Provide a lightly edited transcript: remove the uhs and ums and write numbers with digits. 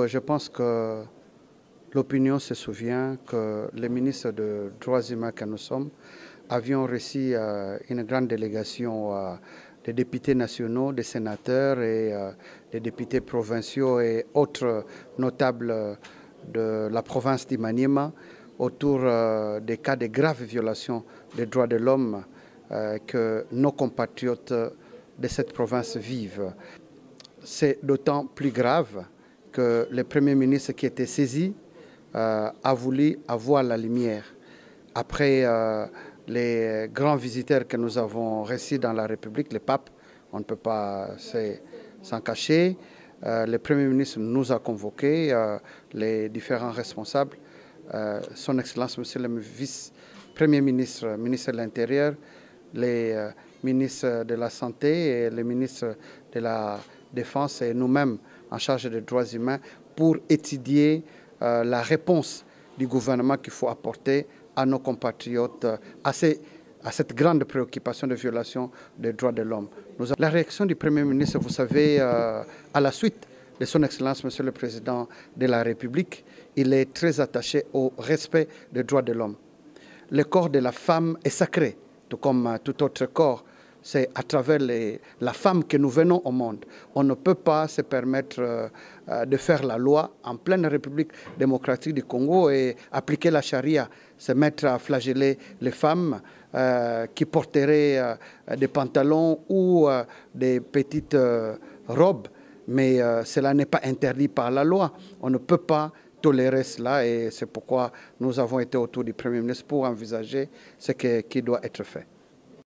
Je pense que l'opinion se souvient que les ministres des droits humains que nous sommes avions reçu une grande délégation des députés nationaux, des sénateurs et des députés provinciaux et autres notables de la province d'Imaniema autour des cas de graves violations des droits de l'homme que nos compatriotes de cette province vivent. C'est d'autant plus grave que le Premier ministre qui était saisi a voulu avoir la lumière. Après les grands visiteurs que nous avons reçus dans la République, le pape, on ne peut pas s'en cacher. Le Premier ministre nous a convoqués, les différents responsables, son Excellence, Monsieur le Vice-Premier ministre, ministre de l'Intérieur, les ministres de la Santé et les ministres de la Défense et nous-mêmes en charge des droits humains pour étudier la réponse du gouvernement qu'il faut apporter à nos compatriotes, à cette grande préoccupation de violation des droits de l'homme. La réaction du Premier ministre, vous savez, à la suite de son Excellence, Monsieur le Président de la République, il est très attaché au respect des droits de l'homme. Le corps de la femme est sacré, tout comme tout autre corps. C'est à travers la femme que nous venons au monde. On ne peut pas se permettre de faire la loi en pleine République démocratique du Congo et appliquer la charia, se mettre à flageller les femmes qui porteraient des pantalons ou des petites robes. Mais cela n'est pas interdit par la loi. On ne peut pas tolérer cela et c'est pourquoi nous avons été autour du Premier ministre pour envisager ce qui doit être fait.